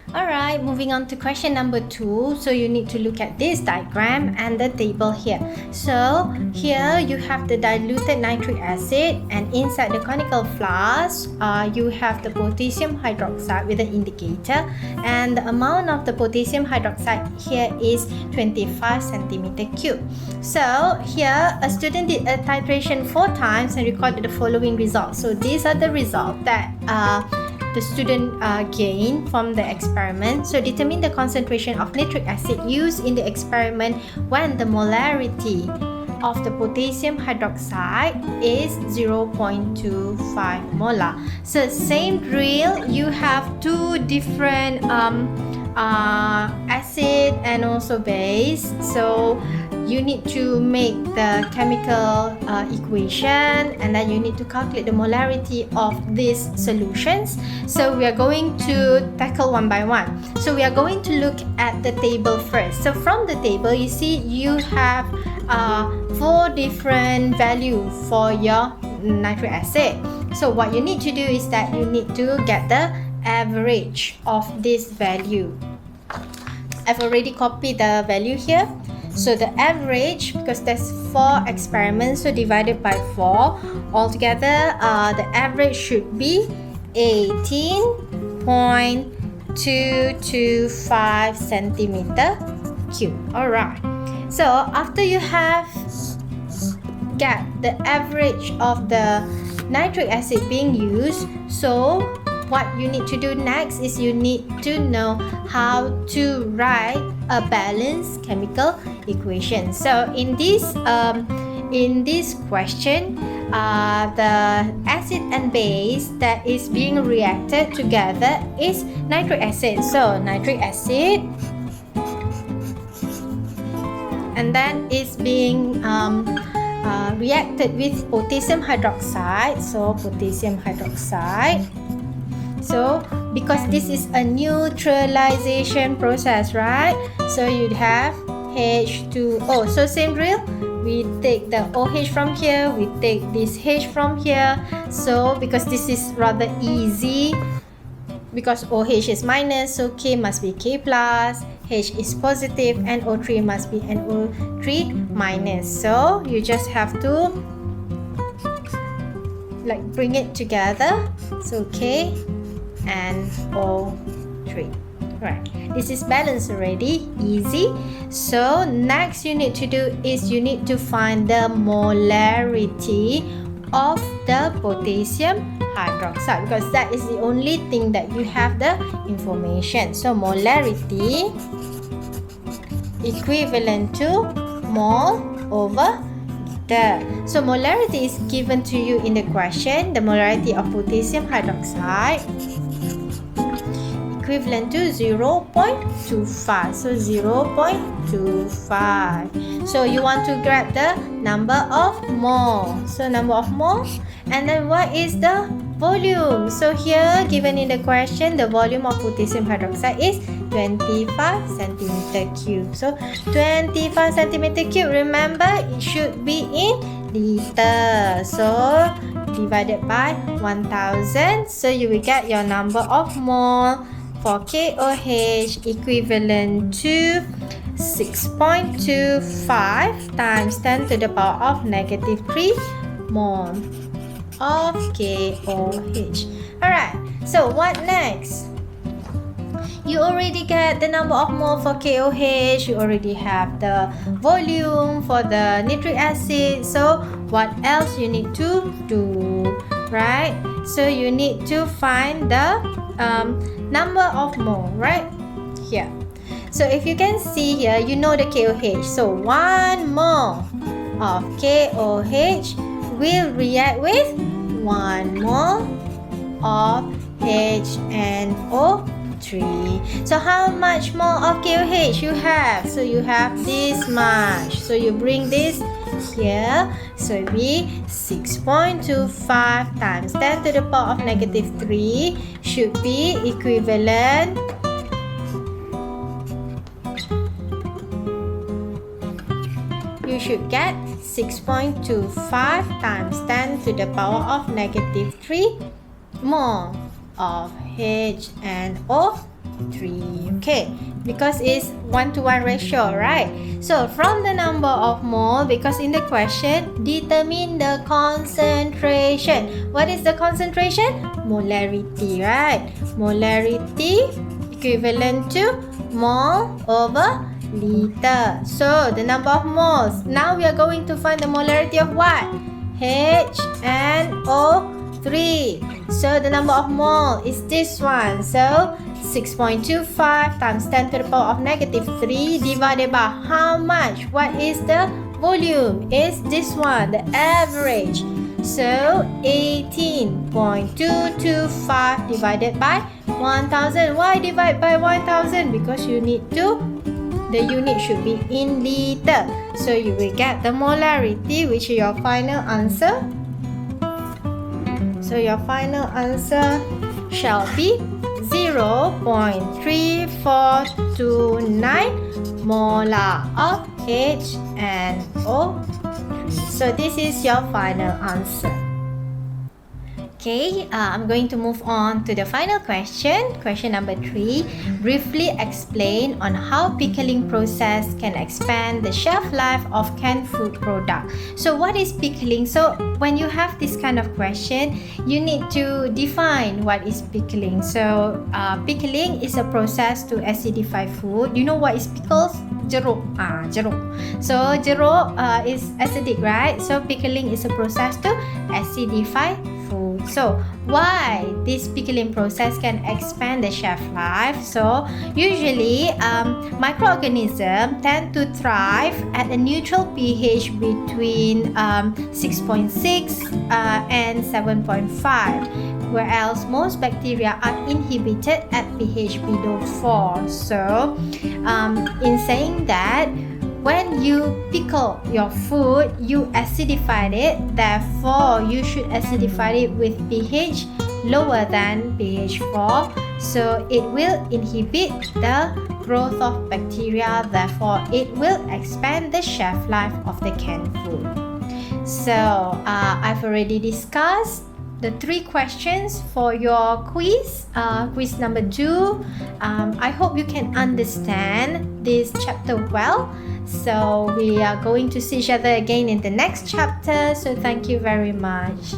Alright, moving on to question number 2. So you need to look at this diagram and the table here. So here you have the diluted nitric acid, and inside the conical flask you have the potassium hydroxide with an indicator, and the amount of the potassium hydroxide here is 25 centimeter cube. So here a student did a titration 4 times and recorded the following results. So these are the results that the student gained from the experiment. So determine the concentration of nitric acid used in the experiment when the molarity of the potassium hydroxide is 0.25 molar. So same drill, you have 2 different acid and also base. So you need to make the chemical equation, and then you need to calculate the molarity of these solutions. So we are going to tackle one by one. So we are going to look at the table first. So from the table, you see you have 4 different values for your nitric acid. So what you need to do is that you need to get the average of this value. I've already copied the value here. So the average, because there's 4 experiments, so divided by 4, altogether the average should be 18.225 centimeter cube. Alright, so after you have got the average of the nitric acid being used, so what you need to do next is you need to know how to write a balanced chemical equation. So in this question, the acid and base that is being reacted together is nitric acid. So nitric acid, and then it's being reacted with potassium hydroxide. So potassium hydroxide. So because this is a neutralization process, right? So you'd have H2O. So same drill, we take the OH from here, we take this H from here. So because this is rather easy, because OH is minus, so K must be K plus, H is positive, and O3 must be NO3 minus. So you just have to like bring it together. So K and O3. Right, this is balanced already, easy. So next you need to do is you need to find the molarity of the potassium hydroxide, because that is the only thing that you have the information. So molarity equivalent to mole over liter. So molarity is given to you in the question. The molarity of potassium hydroxide equivalent to 0.25. So 0.25. So you want to grab the number of mole. So number of mole, and then what is the volume? So here given in the question, the volume of potassium hydroxide is 25 centimeter cube. So 25 centimeter cube, remember it should be in liter. So divided by 1000. So you will get your number of mole for KOH equivalent to 6.25 times 10 to the power of negative 3 mole of KOH. Alright, so what next? You already get the number of mole for KOH, you already have the volume for the nitric acid. So what else you need to do, right? So you need to find the number of mole, right? Here. So if you can see here, you know the KOH. So 1 mole of KOH will react with 1 mole of HNO3. So how much more of KOH you have? So you have this much. So you bring this here. So it will be 6.25 times 10 to the power of negative 3 should be equivalent you should get 6.25 times 10 to the power of negative 3 mole of HNO3. 3. Okay, because it's 1-to-1 ratio, right? So from the number of mole, because in the question, determine the concentration. What is the concentration? Molarity, right? Molarity equivalent to mole over liter. So the number of moles. Now we are going to find the molarity of what? HNO3. So the number of mole is this one. So 6.25 times 10 to the power of negative 3 divided by how much? What is the volume? Is this one, the average. So 18.225 divided by 1000. Why divide by 1000? Because you need to, the unit should be in liter. So you will get the molarity, which is your final answer. So your final answer shall be 0.3429 molar of HNO3. So this is your final answer. Okay, I'm going to move on to the final question. Question number 3. Briefly explain on how pickling process can expand the shelf life of canned food product. So what is pickling? So when you have this kind of question, you need to define what is pickling. So pickling is a process to acidify food. You know what is pickles? Jeruk. Jeruk. So jeruk is acidic, right? So pickling is a process to acidify food. So why this pickling process can expand the shelf life? So usually microorganisms tend to thrive at a neutral pH between 6.6 and 7.5, whereas most bacteria are inhibited at pH below 4. So in saying that, when you pickle your food, you acidified it. Therefore, you should acidify it with pH lower than pH 4. So it will inhibit the growth of bacteria. Therefore, it will expand the shelf life of the canned food. So I've already discussed the 3 questions for your quiz, quiz number 2. I hope you can understand this chapter well. So we are going to see each other again in the next chapter. So thank you very much.